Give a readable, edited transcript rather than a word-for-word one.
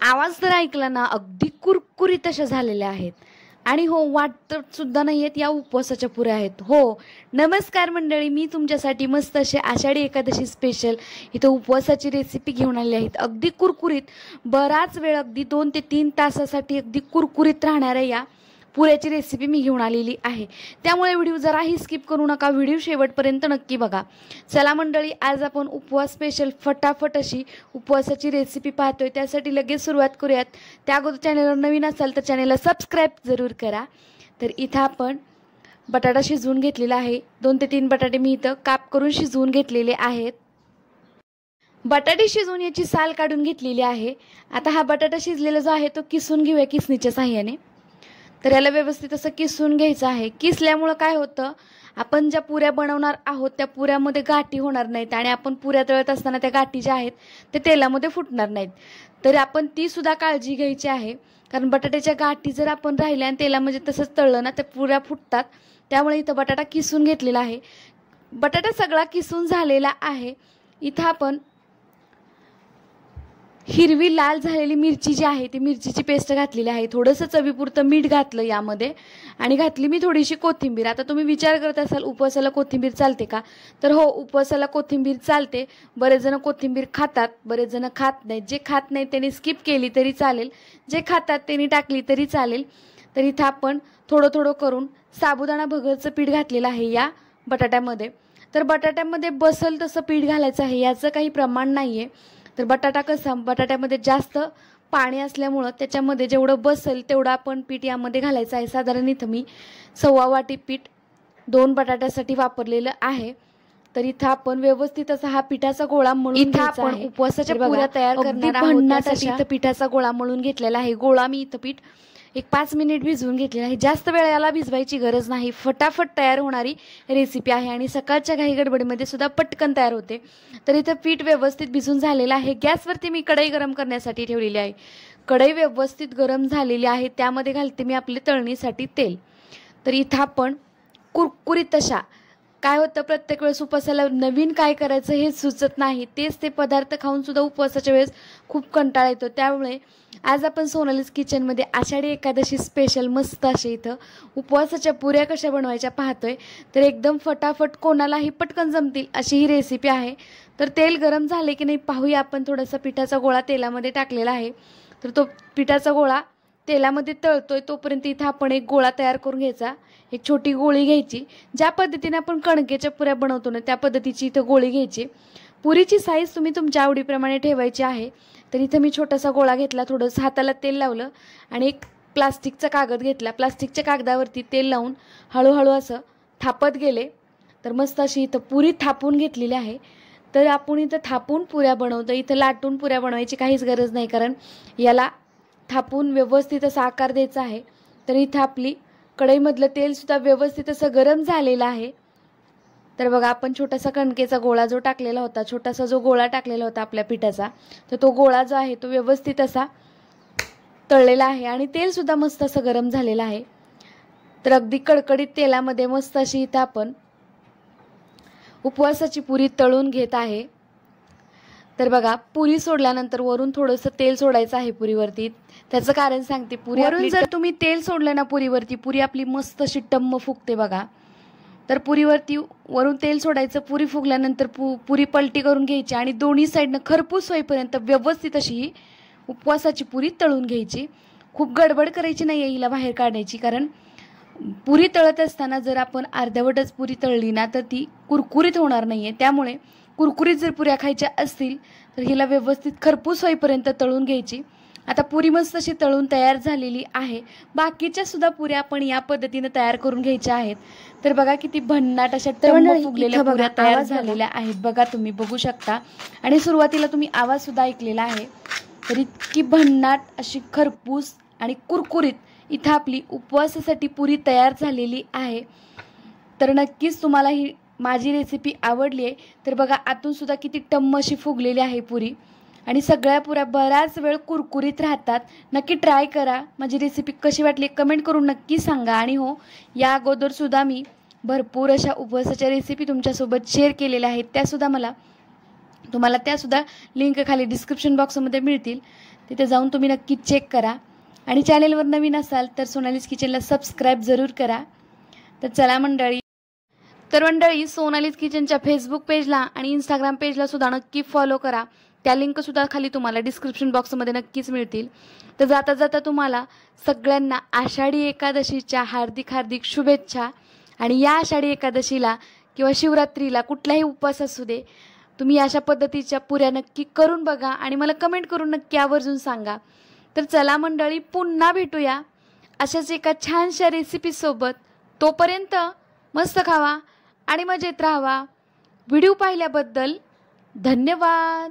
आवाज तर ऐकला ना, अगदी कुरकुरीत अशा झालेल्या आहेत. आणि हो, वाटत सुद्धा नाहीयेत या उपवासाच्या पुऱ्या आहेत. हो, नमस्कार मंडळी, मी तुमच्यासाठी मस्त असे आषाढी एकादशी स्पेशल इथं उपवासाची रेसिपी घेऊन आली आहेत. अगदी कुरकुरीत, बराच वेळ अगदी 2 ते 3 तासासाठी अगदी कुरकुरीत राहणाऱ्या या पुऱ्याची रेसिपी मी घेऊन आलेली आहे. त्यामुळे व्हिडिओ जराही स्किप करू नका, व्हिडिओ शेवटपर्यंत नक्की बघा. चला मंडळी, आज आपण उपवास स्पेशल फटाफट अशी उपवासाची रेसिपी पाहतोय. त्यासाठी लगेच सुरुवात करूयात. त्या अगोदर चॅनलवर नवीन असाल तर चॅनलला सबस्क्राईब जरूर करा. तर इथं आपण बटाटा शिजवून घेतलेला आहे. 2 ते 3 बटाटे मी इथं काप करून शिजवून घेतलेले आहेत. बटाटे शिजवून याची साल काढून घेतलेली आहे. आता हा बटाटा शिजलेला जो आहे तो किसून घेऊया किसणीच्या साहाय्याने. तर याला व्यवस्थित असं किसून घ्यायचं आहे. किसल्यामुळं काय होतं, आपण ज्या पुऱ्या बनवणार आहोत त्या पुऱ्यामध्ये गाठी होणार नाहीत आणि आपण पुऱ्या तळत असताना त्या गाठी ज्या आहेत ते तेलामध्ये फुटणार नाहीत. तर आपण ती सुद्धा काळजी घ्यायची आहे, कारण बटाट्याच्या गाठी जर आपण राहिल्या आणि तेलामध्ये तसंच तळलं ना तर पुऱ्या फुटतात. त्यामुळे इथं बटाटा किसून घेतलेला आहे. बटाटा सगळा किसून झालेला आहे. इथं आपण हिरवी लाल झालेली मिरची जी आहे ती मिरचीची पेस्ट घातलेली आहे. थोडंसं चवीपुरतं मीठ घातलं यामध्ये आणि घातली मी थोडीशी कोथिंबीर. आता तुम्ही विचार करत असाल उपवासाला कोथिंबीर चालते का? तर हो, उपवासाला कोथिंबीर चालते. बरेच जण कोथिंबीर खातात, बरेच जण खात नाहीत. जे खात नाहीत त्यांनी स्किप केली तरी चालेल, जे खातात त्यांनी टाकली तरी चालेल. तर इथं आपण थोडं थोडं करून साबुदाणा भगरचं पीठ घातलेलं आहे या बटाट्यामध्ये. तर बटाट्यामध्ये बसल तसं पीठ घालायचं आहे, याचं काही प्रमाण नाही आहे. तर बटाटा कसा, बटाट्यामध्ये जास्त पाणी असल्यामुळं त्याच्यामध्ये जेवढं बसेल तेवढं आपण पीठ यामध्ये घालायचं आहे. साधारण इथं मी 1.25 वाटी पीठ 2 बटाट्यासाठी वापरलेलं आहे. तर इथं आपण व्यवस्थित असा हा पिठाचा गोळा मळून घ्यायचा आहे. उपवासाच्या पुऱ्या तयार करणार आहोत त्यासाठी इथं पिठाचा गोळा मळून घेतलेला आहे. गोळा मी इथं पीठ 5 मिनिट भिजवून घेतलेला आहे. जास्त वेळ याला भिजवायची गरज नाही, फटाफट तयार होणारी रेसिपी आहे आणि सकाळच्या घाई गडबडीमध्ये सुद्धा पटकन तयार होते. तर इथं पीठ व्यवस्थित भिजून झालेलं आहे. गॅसवरती मी कढई गरम करण्यासाठी ठेवलेली आहे. कढई व्यवस्थित गरम झालेली आहे. त्यामध्ये घालते मी आपले तळणीसाठी तेल. तर इथं आपण कुरकुरीत अशा, काय होतं प्रत्येक वेळेस उपवासाला नवीन काय करायचं हे सुचत नाही, तेच ते पदार्थ खाऊन सुद्धा उपवासाच्या वेळेस खूप कंटाळा येतो. त्यामुळे आज आपण सोनालीज किचनमध्ये आषाढी एकादशी स्पेशल मस्त असे इथं उपवासाच्या पुऱ्या कशा बनवायच्या पाहतोय. तर एकदम फटाफट कोणालाही पटकन जमतील अशी ही रेसिपी आहे. तर तेल गरम झाले की नाही पाहूया. आपण थोडासा पिठाचा गोळा तेलामध्ये टाकलेला आहे. तर तो पिठाचा गोळा तेलामध्ये तळतोय तोपर्यंत इथं आपण एक गोळा तयार करून घ्यायचा. एक छोटी गोळी घ्यायची. ज्या पद्धतीने आपण कणकेच्या पुऱ्या बनवतो ना त्या पद्धतीची इथं गोळी घ्यायची. पुरीची साईज तुम्ही तुमच्या आवडीप्रमाणे ठेवायची आहे. तर इथं मी छोटासा गोळा घेतला, थोडंसं हाताला तेल लावलं आणि एक प्लास्टिकचा कागद घेतला. प्लास्टिकच्या कागदावरती तेल लावून हळूहळू असं थापत गेले. तर मस्त अशी इथं पुरी थापून घेतलेली आहे. तर आपण इथं थापून पुऱ्या बनवतो. इथं लाटून पुऱ्या बनवायची काहीच गरज नाही, कारण याला थापून व्यवस्थित असा आकार द्यायचा आहे. तर इथं आपली कढईमधलं तेलसुद्धा व्यवस्थित असं गरम झालेलं आहे. तर बघा, आपण छोटासा कणकेचा गोळा जो टाकलेला होता, छोटासा जो गोळा टाकलेला होता आपल्या पिठाचा, तर तो गोळा जो आहे तो व्यवस्थित असा तळलेला आहे आणि तेलसुद्धा मस्त असं गरम झालेलं आहे. तर अगदी कडकडीत तेलामध्ये मस्त अशी इथं आपण उपवासाची पुरी तळून घेत आहे. तर बघा, पुरी सोडल्यानंतर वरून थोडंसं तेल सोडायचं आहे पुरीवरती. त्याचं कारण सांगते. पुरीवरून जर तुम्ही तेल सोडलं ना पुरीवरती, पुरी आपली मस्त अशी टम्म फुगते बघा. तर पुरीवरती वरून तेल सोडायचं. पुरी फुगल्यानंतर पुरी पलटी करून घ्यायची आणि दोन्ही साईडनं खरपूस होईपर्यंत व्यवस्थित अशी ही उपवासाची पुरी तळून घ्यायची. खूप गडबड करायची नाही आहे हिला बाहेर काढण्याची, कारण पुरी तळत असताना जर आपण अर्ध्यावटच पुरी तळली ना तर ती कुरकुरीत होणार नाही आहे. त्यामुळे कुरकुरीत जर पुऱ्या खायच्या असतील तर हिला व्यवस्थित खरपूस होईपर्यंत तळून घ्यायची. आता पुरी मस्त अशी तळून तयार झालेली आहे. बाकीच्या सुद्धा पुऱ्या आपण या पद्धतीने तयार करून घ्यायच्या आहेत. तर बघा, किती भन्नाट अशा टम्म फुगलेल्या पुऱ्या तयार झालेल्या आहेत. बघा, तुम्ही बघू शकता आणि सुरुवातीला तुम्ही आवाज सुद्धा ऐकलेला आहे. तर इतकी भन्नाट अशी खरपूस आणि कुरकुरीत इथं आपली उपवासासाठी पुरी तयार झालेली आहे. तर नक्कीच तुम्हाला ही माझी रेसिपी आवडली आहे. तर बघा, आतून सुद्धा किती टम्म अशी फुगलेली आहे पुरी आणि सगळ्या पुऱ्या बराच वेळ कुरकुरीत राहतात. नक्की ट्राय करा. माझी रेसिपी कशी वाटली कमेंट करून नक्की सांगा. आणि हो, या अगोदर सुद्धा मी भरपूर अशा उपवासाच्या रेसिपी तुमच्यासोबत शेअर केलेल्या आहेत. तुम्हाला त्यासुद्धा लिंक खाली डिस्क्रिप्शन बॉक्समध्ये मिळतील. तिथे जाऊन तुम्ही नक्की चेक करा. आणि चॅनेलवर नवीन असाल तर सोनालीज किचनला सबस्क्राईब जरूर करा. तर चला मंडळी, सोनालीज किचनच्या फेसबुक पेजला आणि इंस्टाग्राम पेजला सुद्धा नक्की फॉलो करा. त्या लिंकसुद्धा खाली तुम्हाला डिस्क्रिप्शन बॉक्समध्ये नक्कीच मिळतील. तर जाता जाता तुम्हाला सगळ्यांना आषाढी एकादशीच्या हार्दिक शुभेच्छा. आणि या आषाढी एकादशीला किंवा शिवरात्रीला कुठलाही उपवास असू दे, तुम्ही अशा पद्धतीच्या पुऱ्या नक्की करून बघा आणि मला कमेंट करून नक्की आवर्जून सांगा. तर चला मंडळी, पुन्हा भेटूया अशाच एका छानशा रेसिपीसोबत. तोपर्यंत मस्त खावा आणि मजेत राहावा. व्हिडिओ पाहिल्याबद्दल धन्यवाद.